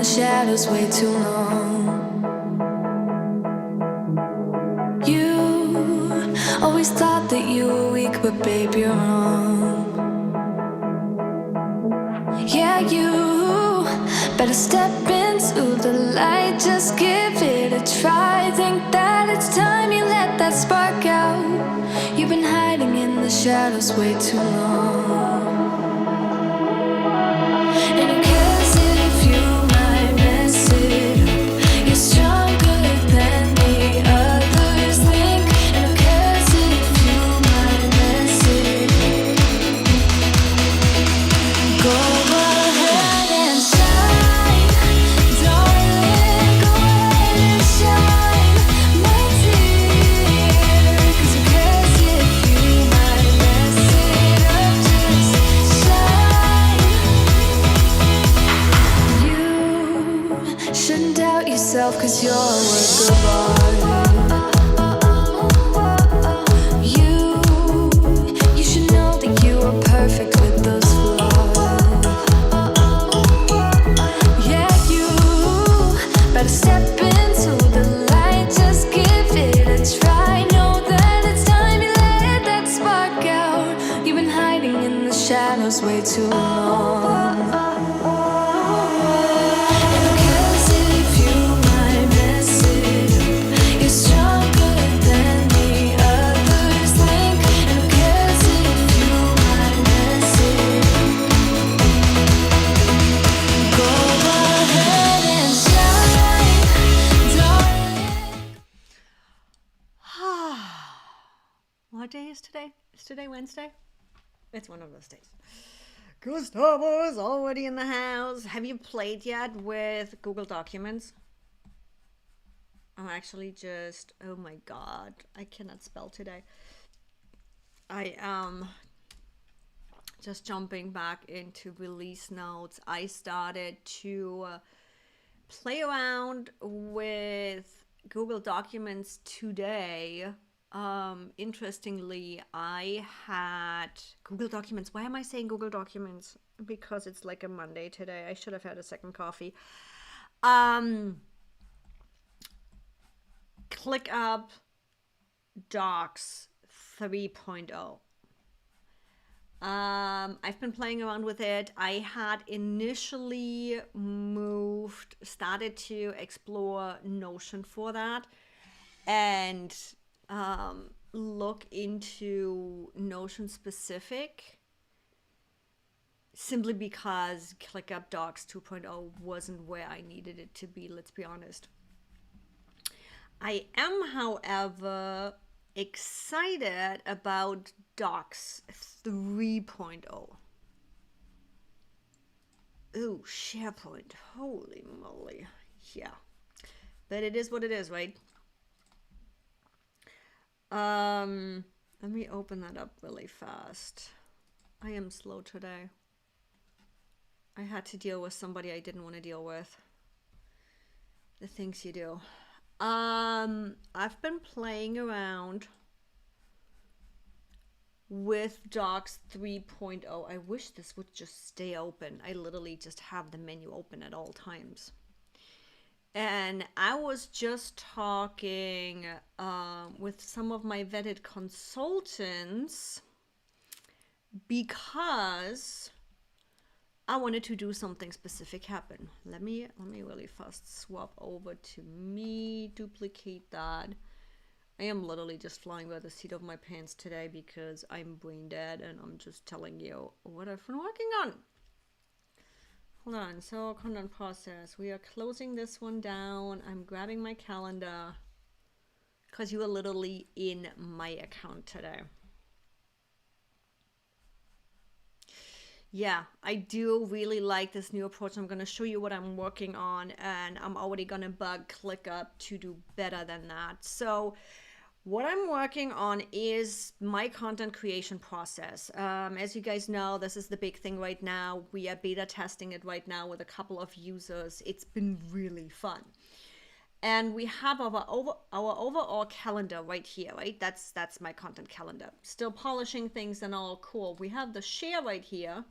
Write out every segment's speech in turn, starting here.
the shadows way too long. You always thought that you were weak, but babe, you're wrong. Yeah, you better step into the light, just give it a try. Think that it's time you let that spark out. You've been hiding in the shadows way too long. And who cares if you might mess it up? You're stronger than the others think. And who cares if you might mess it up? Go ahead and shine, darling. Go ahead and shine, my dear. 'Cause who cares if you might mess it up? Just shine. You shouldn't doubt yourself, 'cause you're a work of art. You should know that you are perfect with those flaws. Yeah, you better step into the light, just give it a try. Know that it's time you let that spark out. You've been hiding in the shadows way too long. And who cares if you might mess it up? You're stronger than the others think. And who cares if you might mess it up? Go ahead and shine, darling. What day is today? Is today Wednesday? It's one of those days. Gustavo is already in the house. Have you played yet with Google Documents? I'm actually just, oh my god, I cannot spell today. I am just jumping back into release notes. I started to play around with Google Documents today. Interestingly, I had Google Documents. Why am I saying Google Documents? Because it's like a Monday today. I should have had a second coffee. ClickUp Docs 3.0. I've been playing around with it. I had initially started to explore Notion for that, and look into Notion specific, simply because ClickUp Docs 2.0 wasn't where I needed it to be, let's be honest. I am, however, excited about Docs 3.0. Ooh, SharePoint. Holy moly. Yeah. But it is what it is, right? Let me open that up really fast. I am slow today. I had to deal with somebody I didn't want to deal with. The things you do. I've been playing around with Docs 3.0. I wish this would just stay open. I literally just have the menu open at all times. And I was just talking with some of my vetted consultants because I wanted to do something specific happen. Let me really fast swap over to me, duplicate that. I am literally just flying by the seat of my pants today because I'm brain dead and I'm just telling you what I've been working on. Hold on, so content process. We are closing this one down. I'm grabbing my calendar because you are literally in my account today. Yeah, I do really like this new approach. I'm going to show you what I'm working on, and I'm already going to bug ClickUp to do better than that. So what I'm working on is my content creation process. As you guys know, this is the big thing right now. We are beta testing it right now with a couple of users. It's been really fun. And we have our overall calendar right here, right? That's my content calendar. Still polishing things and all cool. We have the share right here.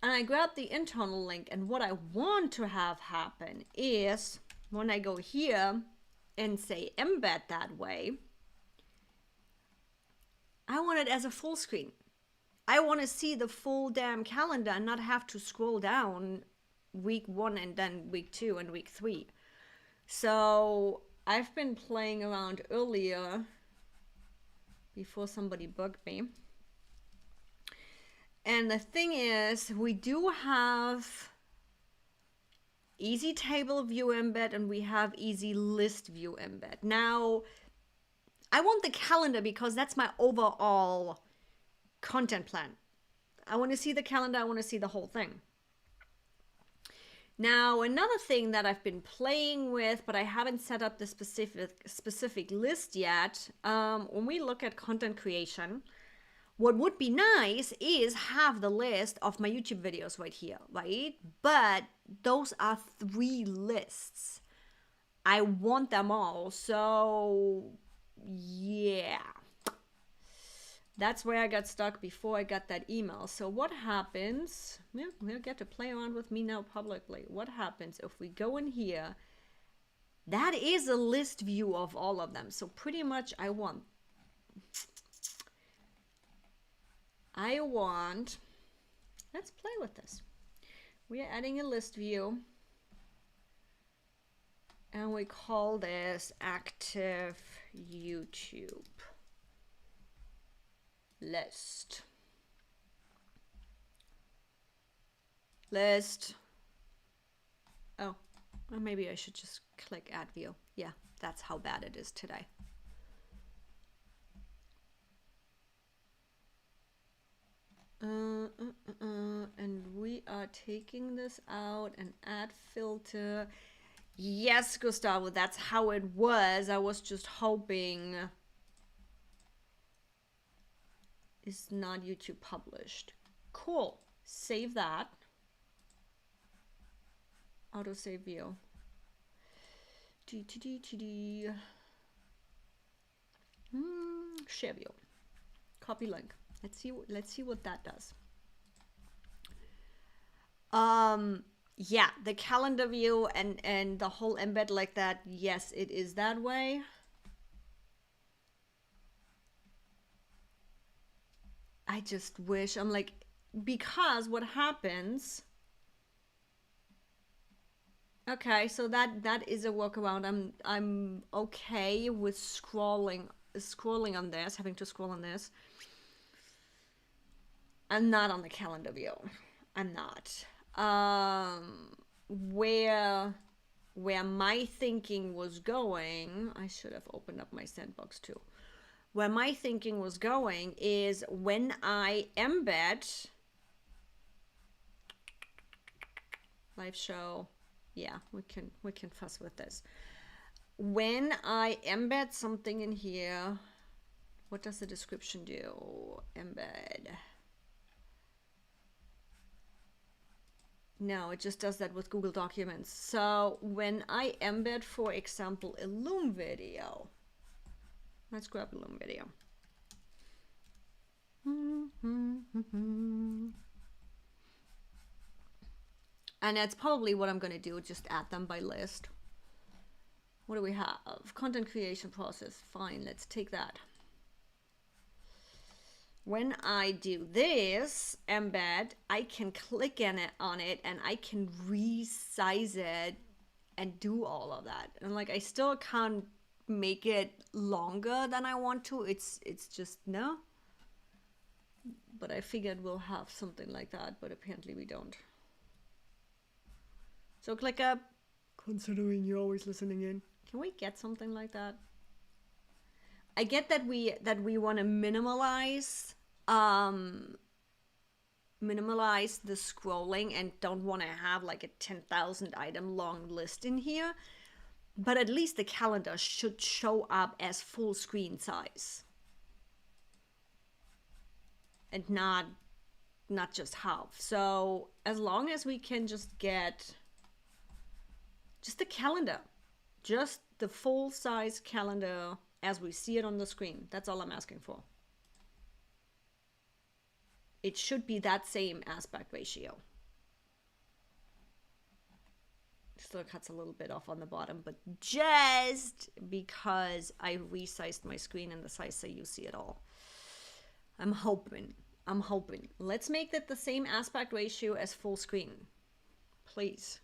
and I grab the internal link, and what I want to have happen is when I go here and say embed that way, I want it as a full screen. I want to see the full damn calendar and not have to scroll down week 1 and then week 2 and week 3. So I've been playing around earlier before somebody bugged me. And the thing is, we do have easy table view embed and we have easy list view embed. Now, I want the calendar because that's my overall content plan. I want to see the calendar. I want to see the whole thing. Now, another thing that I've been playing with, but I haven't set up the specific list yet, when we look at content creation, what would be nice is have the list of my YouTube videos right here, right? But those are 3 lists. I want them all, so yeah. That's where I got stuck before I got that email. So what happens, we'll get to play around with me now publicly. What happens if we go in here? That is a list view of all of them. So pretty much I want, let's play with this. We are adding a list view. And we call this active YouTube list. Oh, or maybe I should just click add view. Yeah, that's how bad it is today. And we are taking this out and add filter. Yes, Gustavo, that's how it was. I was just hoping it's not YouTube published. Cool. Save that. Auto save view. Share view. Copy link. Let's see what that does. Yeah, the calendar view and the whole embed like that. Yes, it is that way. I just wish, I'm like, because what happens, okay, so that is a workaround. I'm okay with scrolling on this, having to scroll on this. I'm not on the calendar view. I'm not. Where my thinking was going, I should have opened up my sandbox too. Where my thinking was going is when I embed live show, yeah, we can fuss with this. When I embed something in here, what does the description do? Embed. No, it just does that with Google Documents. So when I embed, for example, a Loom video, let's grab a Loom video. And that's probably what I'm going to do, just add them by list. What do we have? Content creation process. Fine, let's take that. When I do this embed, I can click on it and I can resize it and do all of that. And like, I still can't make it longer than I want to. It's just no. But I figured we'll have something like that, but apparently we don't. So ClickUp, considering you're always listening in, can we get something like that? I get that we want to minimalize the scrolling and don't want to have like a 10,000 item long list in here, but at least the calendar should show up as full screen size and not just half. So as long as we can just get just the calendar, just the full size calendar as we see it on the screen, that's all I'm asking for. It should be that same aspect ratio. Still cuts a little bit off on the bottom, but just because I resized my screen in the size so you see it all. I'm hoping. Let's make that the same aspect ratio as full screen. Please.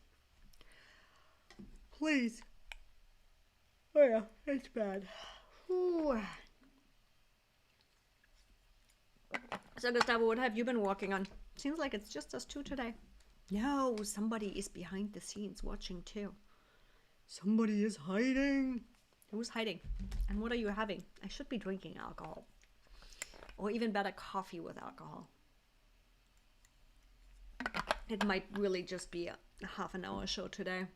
Please. Oh yeah, it's bad. Ooh. So Gustavo, what have you been working on? Seems like it's just us two today. No, somebody is behind the scenes watching too. Somebody is hiding. Who's hiding? And what are you having? I should be drinking alcohol. Or even better, coffee with alcohol. It might really just be a half an hour show today.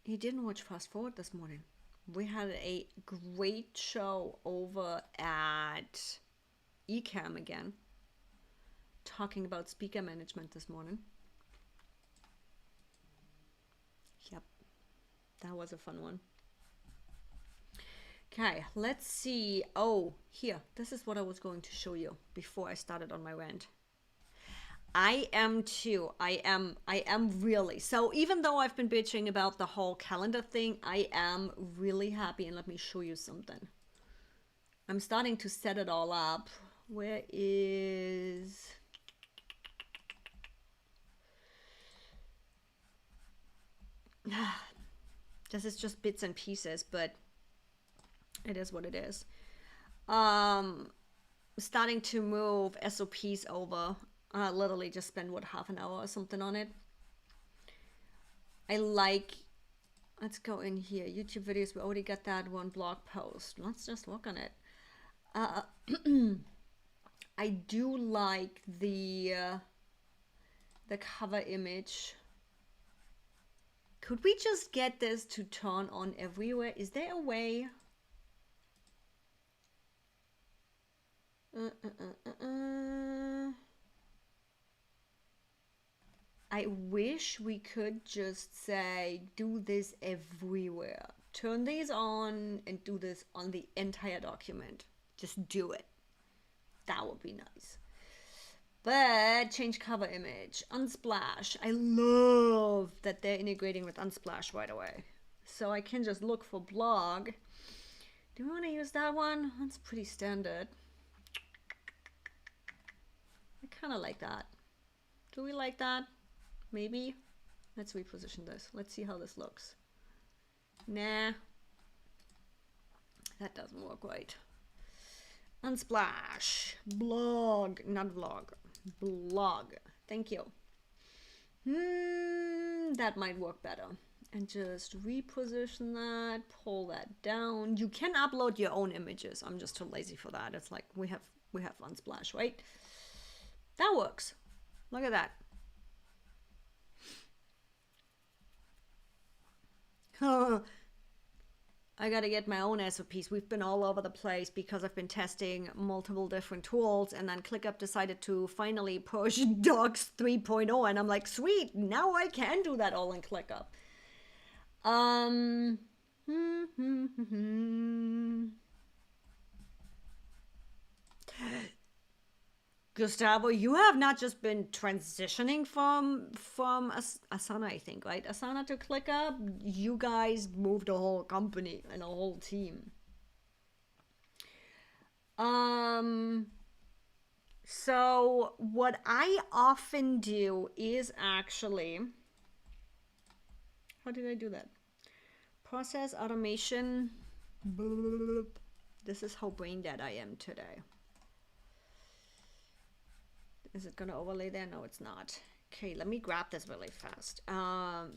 You didn't watch Fast Forward this morning. We had a great show over at Ecamm again. Talking about speaker management this morning. Yep, that was a fun one. Okay, let's see. Oh, here, this is what I was going to show you before I started on my rant. I am too. I am really. So even though I've been bitching about the whole calendar thing, I am really happy. And let me show you something. I'm starting to set it all up. Where is... This is just bits and pieces, but it is what it is. Starting to move SOPs over. Literally just spend what, half an hour or something on it. I like, let's go in here, YouTube videos. We already got that one blog post. Let's just look on it. I do like the cover image. Could we just get this to turn on everywhere? Is there a way? I wish we could just say, do this everywhere. Turn these on and do this on the entire document. Just do it. That would be nice. But change cover image, Unsplash. I love that they're integrating with Unsplash right away. So I can just look for blog. Do we want to use that one? That's pretty standard. I kind of like that. Do we like that? Maybe. Let's reposition this. Let's see how this looks. Nah. That doesn't work right. Unsplash. Blog. Not vlog. Blog. Thank you. That might work better. And just reposition that. Pull that down. You can upload your own images. I'm just too lazy for that. It's like we have Unsplash, right? That works. Look at that. I gotta get my own SOPs. We've been all over the place because I've been testing multiple different tools, and then ClickUp decided to finally push Docs 3.0, and I'm like, sweet, now I can do that all in ClickUp. Gustavo, you have not just been transitioning from Asana, I think, right? Asana to ClickUp. You guys moved a whole company and a whole team. So what I often do is actually, how did I do that? Process automation. This is how brain dead I am today. Is it going to overlay there? No, it's not. Okay, let me grab this really fast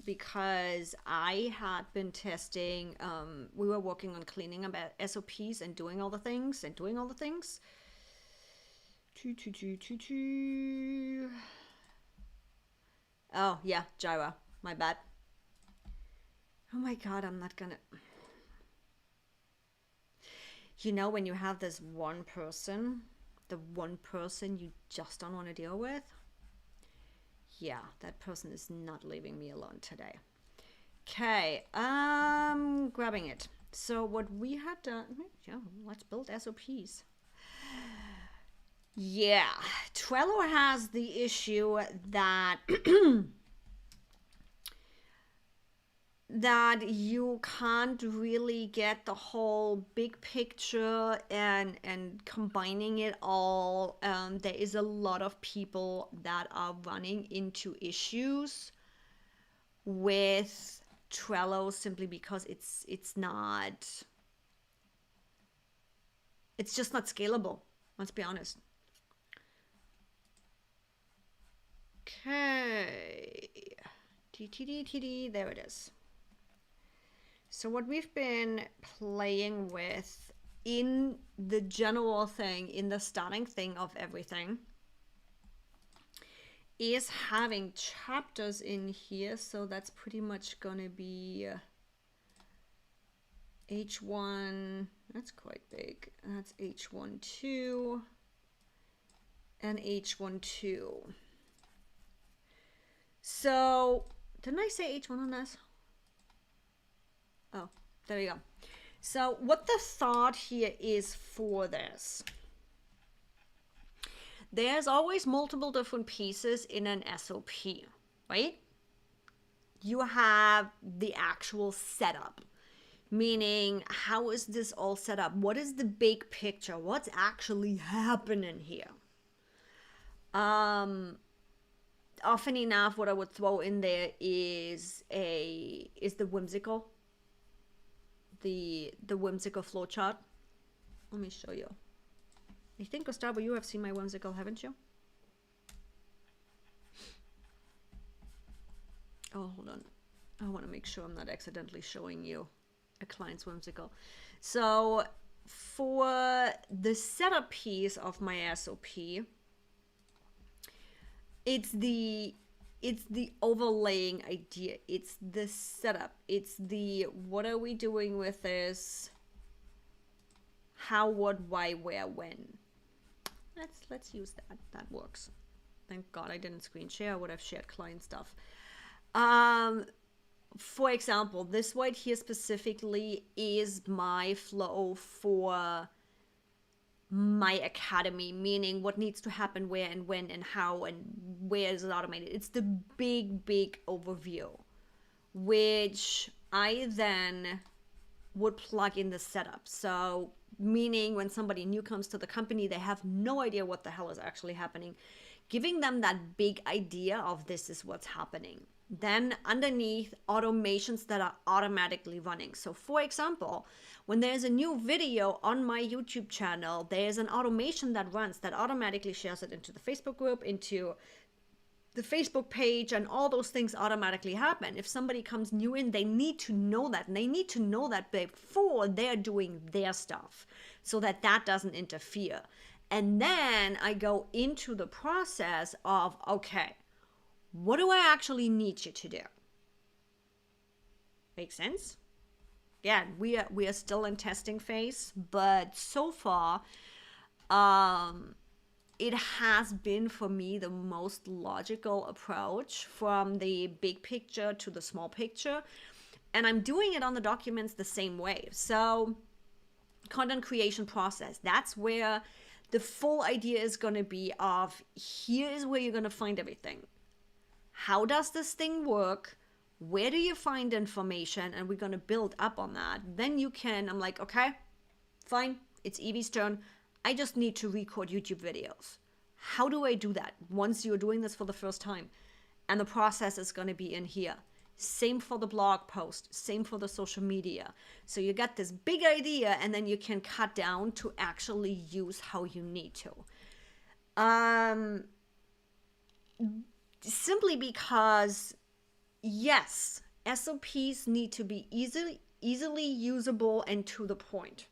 because I had been testing. We were working on cleaning about SOPs and doing all the things Oh, yeah, Jira. My bad. Oh my God, I'm not gonna... You know, when you have this one person, the one person you just don't want to deal with, yeah, that person is not leaving me alone today. Okay, grabbing it. So what we had done, yeah, let's build SOPs. Yeah, Trello has the issue that that you can't really get the whole big picture and combining it all. There is a lot of people that are running into issues with Trello simply because it's just not scalable. Let's be honest. Okay. TTD, there it is. So what we've been playing with in the general thing, in the starting thing of everything, is having chapters in here. So that's pretty much gonna be H1, that's quite big. That's H12 and H12. So didn't I say H1 on this? Oh, there you go. So what the thought here is for this, there's always multiple different pieces in an SOP, right? You have the actual setup, meaning how is this all set up? What is the big picture? What's actually happening here? Often enough, what I would throw in there is the whimsical. The whimsical flowchart. Let me show you. I think, Gustavo, you have seen my whimsical, haven't you? Oh, hold on. I want to make sure I'm not accidentally showing you a client's whimsical. So for the setup piece of my SOP, it's the overlaying idea. It's the setup. It's the what are we doing with this? How, what, why, where, when. Let's use that. That works. Thank God I didn't screen share. I would have shared client stuff. For example, this right here specifically is my flow for my academy, meaning what needs to happen where and when and how and where is it automated. It's the big overview, which I then would plug in the setup. So meaning when somebody new comes to the company, they have no idea what the hell is actually happening, giving them that big idea of this is what's happening. Then underneath, automations that are automatically running. So for example, when there's a new video on my YouTube channel, there's an automation that runs that automatically shares it into the Facebook group, into the Facebook page, and all those things automatically happen. If somebody comes new in, they need to know that, and they need to know that before they're doing their stuff so that that doesn't interfere. And then I go into the process of, okay, what do I actually need you to do? Make sense? Yeah, we are still in testing phase, but so far, it has been for me the most logical approach from the big picture to the small picture. And I'm doing it on the documents the same way. So content creation process, that's where the full idea is going to be of, here is where you're going to find everything. How does this thing work? Where do you find information? And we're going to build up on that. Then you can, I'm like, okay, fine. It's Evie's turn. I just need to record YouTube videos. How do I do that once you're doing this for the first time? And the process is going to be in here. Same for the blog post, same for the social media. So you got this big idea and then you can cut down to actually use how you need to. Simply because, yes, SOPs need to be easily usable and to the point.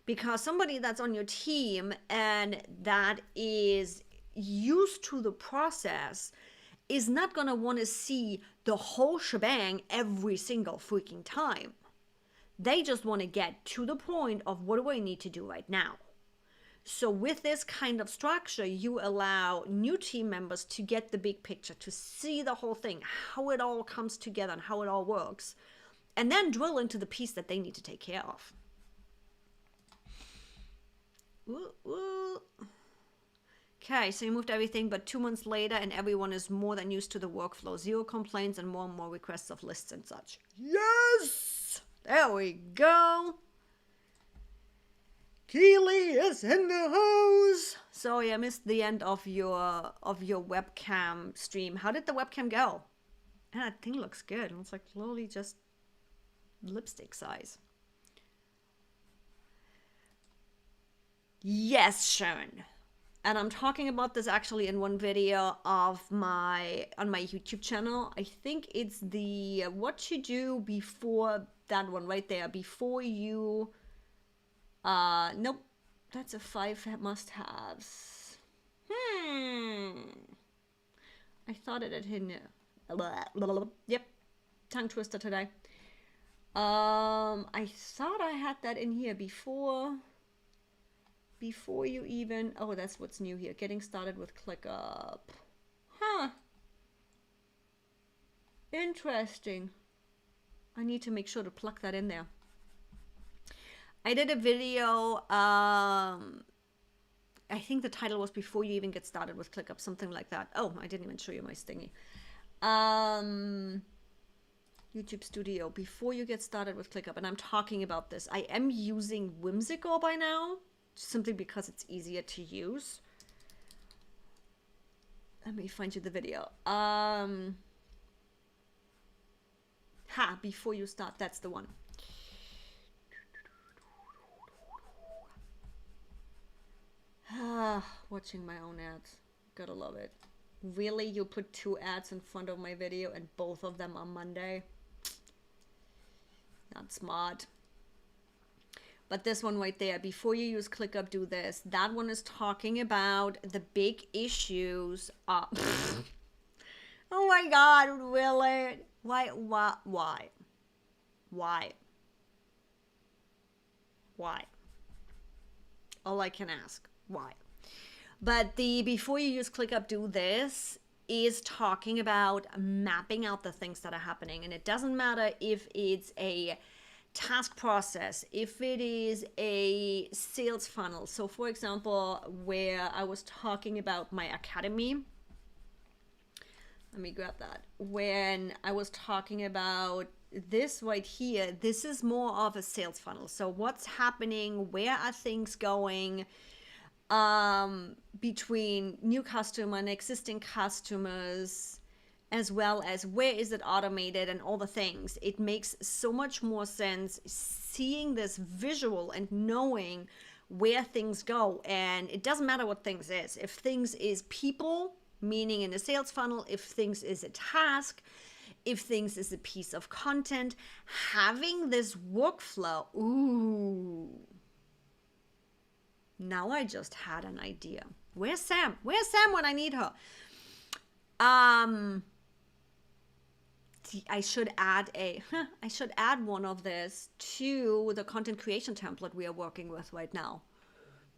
Because somebody that's on your team and that is used to the process is not going to want to see the whole shebang every single freaking time. They just want to get to the point of, what do I need to do right now? So with this kind of structure, you allow new team members to get the big picture, to see the whole thing, how it all comes together and how it all works, and then drill into the piece that they need to take care of. Okay, so you moved everything, but 2 months later, and everyone is more than used to the workflow. 0 complaints and more requests of lists and such. Yes! There we go. Keely is in the house. Sorry, I missed the end of your webcam stream. How did the webcam go? And that thing looks good. It's like literally just lipstick size. Yes, Sharon. And I'm talking about this actually in one video of on my YouTube channel. I think it's the what to do before that one right there. Before you nope. That's a 5 must-haves. I thought it had hidden it. Yep. Tongue twister today. I thought I had that in here before you even... Oh, that's what's new here. Getting started with ClickUp. Huh. Interesting. I need to make sure to plug that in there. I did a video, I think the title was Before You Even Get Started with ClickUp, something like that. Oh, I didn't even show you my stingy. YouTube Studio, Before You Get Started with ClickUp, and I'm talking about this. I am using Whimsical by now, simply because it's easier to use. Let me find you the video. Before you start, that's the one. Watching my own ads. Gotta love it. Really? You put 2 ads in front of my video and both of them on Monday? Not smart. But this one right there, before you use ClickUp, do this. That one is talking about the big issues. Oh my God, really? Why? All I can ask. Why? But the before you use ClickUp, do this is talking about mapping out the things that are happening. And it doesn't matter if it's a task process, if it is a sales funnel. So for example, where I was talking about my academy, let me grab that. When I was talking about this right here, this is more of a sales funnel. So what's happening? Where are things going? Between new customer and existing customers, as well as where is it automated and all the things. It makes so much more sense seeing this visual and knowing where things go. And it doesn't matter what things is. If things is people, meaning in a sales funnel, if things is a task, if things is a piece of content, having this workflow, ooh. Now I just had an idea. Where's Sam? Where's Sam when I need her? I should add one of this to the content creation template we are working with right now,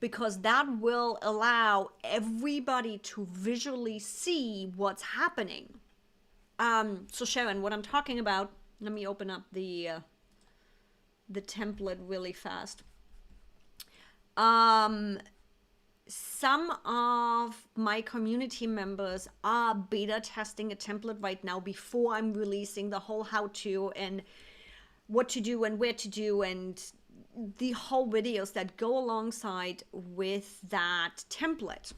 because that will allow everybody to visually see what's happening. So Sharon, what I'm talking about, let me open up the template really fast. Some of my community members are beta testing a template right now before I'm releasing the whole how-to and what to do and where to do and the whole videos that go alongside with that template.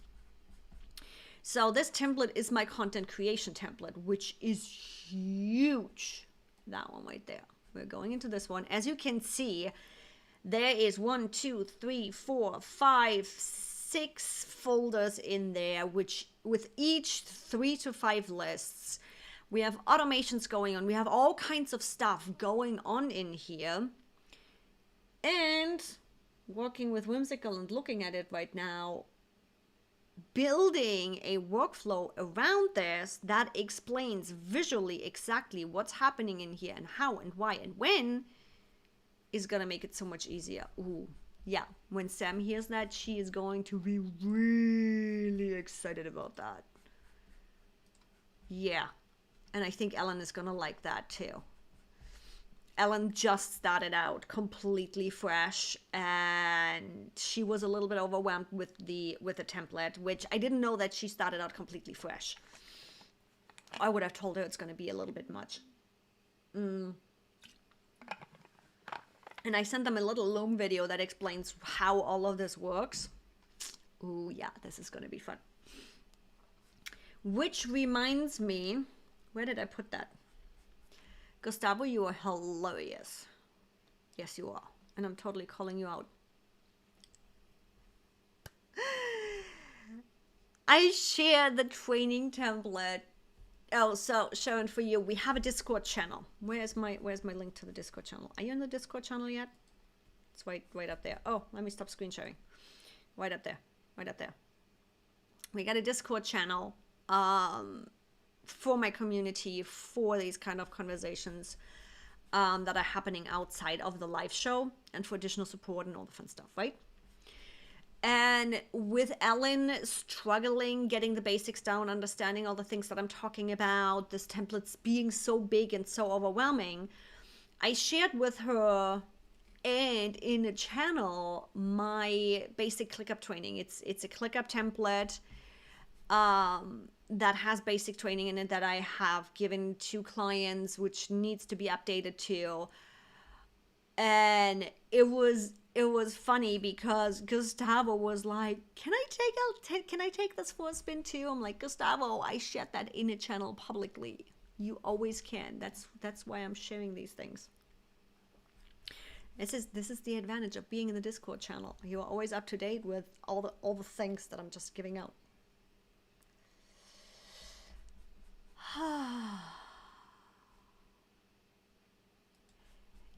So this template is my content creation template, which is huge. That one right there. We're going into this one. As you can see, there is 1, 2, 3, 4, 5, 6 folders in there, which with each 3 to 5 lists. We have automations going on. We have all kinds of stuff going on in here. And working with Whimsical and looking at it right now, building a workflow around this that explains visually exactly what's happening in here and how and why and when is going to make it so much easier. Ooh, yeah. When Sam hears that, she is going to be really excited about that. Yeah. And I think Ellen is going to like that too. Ellen just started out completely fresh, and she was a little bit overwhelmed with the template, which I didn't know that she started out completely fresh. I would have told her it's going to be a little bit much. And I sent them a little loom video that explains how all of this works. Ooh, yeah, this is going to be fun. Which reminds me, where did I put that? Gustavo, you are hilarious. Yes, you are. And I'm totally calling you out. I shared the training template. Oh, so Sharon, for you, we have a Discord channel. Where's my link to the Discord channel? Are you in the Discord channel yet? It's right up there. Oh, let me stop screen sharing. Right up there. Right up there. We got a Discord channel for my community, for these kind of conversations that are happening outside of the live show, and for additional support and all the fun stuff, right? And with Ellen struggling, getting the basics down, understanding all the things that I'm talking about, this templates being so big and so overwhelming, I shared with her and in a channel my basic ClickUp training. It's a ClickUp template that has basic training in it that I have given to clients, which needs to be updated too. And it was funny because Gustavo was like, can I take this for a spin too? I'm like, Gustavo, I shared that in a channel publicly. You always can. That's why I'm sharing these things. This is the advantage of being in the Discord channel. You are always up to date with all the things that I'm just giving out.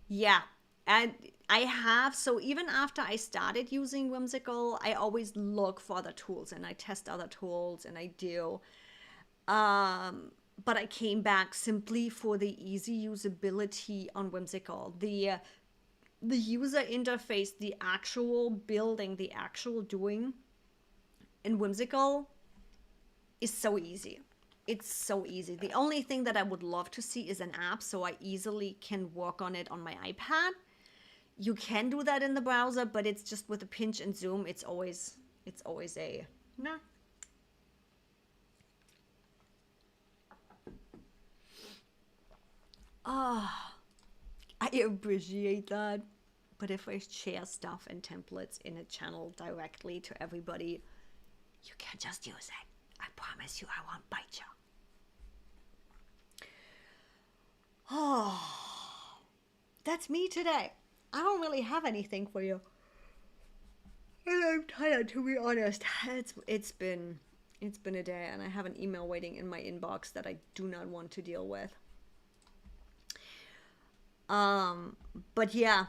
Yeah, and I have, so even after I started using Whimsical, I always look for other tools and I test other tools and I do. But I came back simply for the easy usability on Whimsical. The user interface, the actual building, the actual doing in Whimsical is so easy. It's so easy. The only thing that I would love to see is an app so I easily can work on it on my iPad. You can do that in the browser, but it's just with a pinch and zoom. It's always a nah. Ah, I appreciate that. But if I share stuff and templates in a channel directly to everybody, you can just use it. I promise you I won't bite you. Oh, that's me today. I don't really have anything for you. And I'm tired, to be honest. It's been a day, and I have an email waiting in my inbox that I do not want to deal with. But yeah,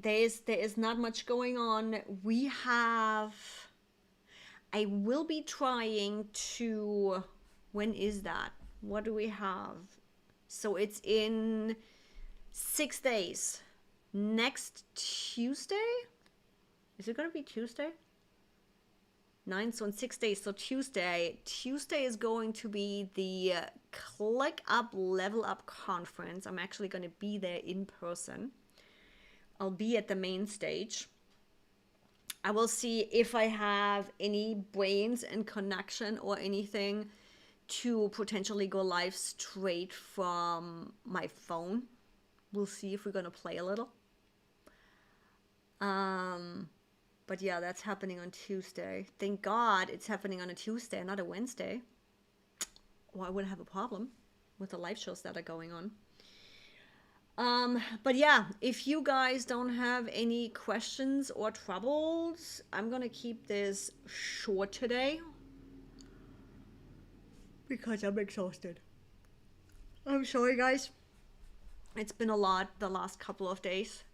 there is not much going on. I will be trying to, when is that? What do we have? So it's in 6 days. Next Tuesday? Is it going to be Tuesday? 9, so in 6 days. So Tuesday is going to be the ClickUp Level Up Conference. I'm actually going to be there in person. I'll be at the main stage. I will see if I have any brains and connection or anything to potentially go live straight from my phone. We'll see if we're going to play a little. But yeah, that's happening on Tuesday. Thank God it's happening on a Tuesday, not a Wednesday. Well, I wouldn't have a problem with the live shows that are going on. But yeah, if you guys don't have any questions or troubles, I'm gonna keep this short today because I'm exhausted. I'm sorry, guys. It's been a lot the last couple of days.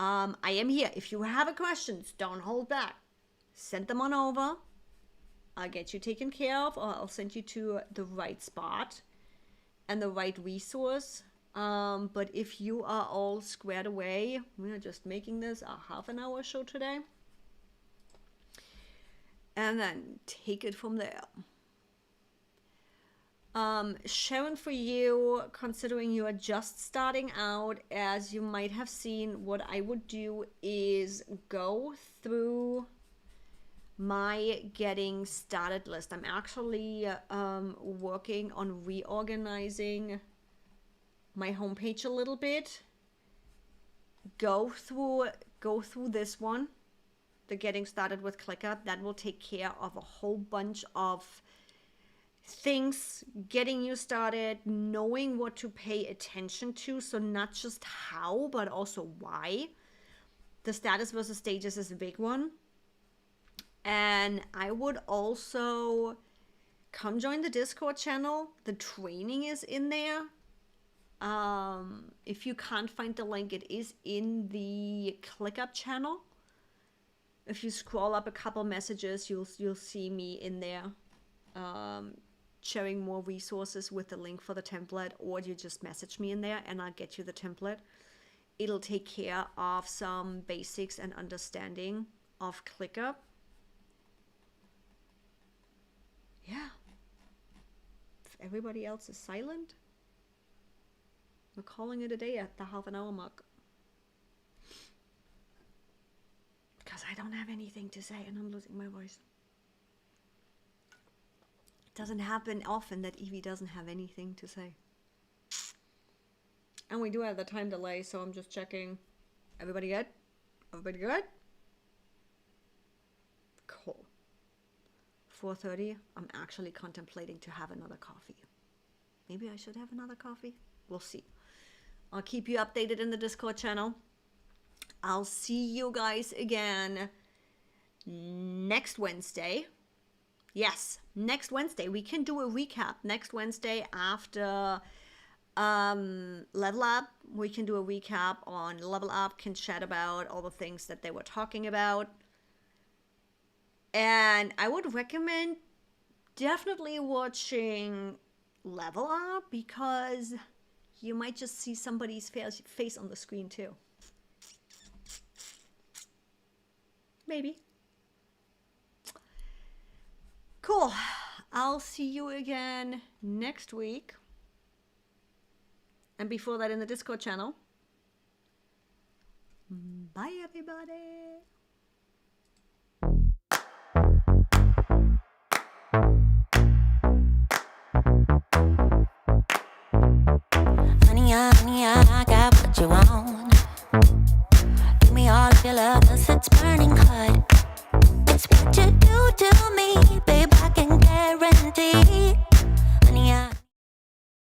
I am here. If you have questions, don't hold back. Send them on over. I'll get you taken care of, or I'll send you to the right spot and the right resource. But if you are all squared away, we're just making this a half-an-hour show today. And then take it from there. Sharon, for you, considering you are just starting out, as you might have seen, what I would do is go through my getting started list. I'm actually working on reorganizing my homepage a little bit. Go through this one, the getting started with ClickUp. That will take care of a whole bunch of things, getting you started, knowing what to pay attention to. So not just how, but also why. The status versus stages is a big one. And I would also come join the Discord channel. The training is in there. If you can't find the link, it is in the ClickUp channel. If you scroll up a couple messages, you'll see me in there. Sharing more resources with the link for the template, or you just message me in there and I'll get you the template. It'll take care of some basics and understanding of ClickUp. Yeah. If everybody else is silent, we're calling it a day at the half-an-hour mark. Because I don't have anything to say and I'm losing my voice. Doesn't happen often that Evie doesn't have anything to say. And we do have the time delay, so I'm just checking. Everybody good? Everybody good? Cool. 4:30. I'm actually contemplating to have another coffee. Maybe I should have another coffee. We'll see. I'll keep you updated in the Discord channel. I'll see you guys again next Wednesday. Yes, next Wednesday. We can do a recap next Wednesday after Level Up. We can do a recap on Level Up, can chat about all the things that they were talking about. And I would recommend definitely watching Level Up, because you might just see somebody's face on the screen too. Maybe. Cool. I'll see you again next week. And before that, in the Discord channel. Bye, everybody. Honey, I got what you want. Give me all of your love, 'cause it's burning hot. It's what you do to me.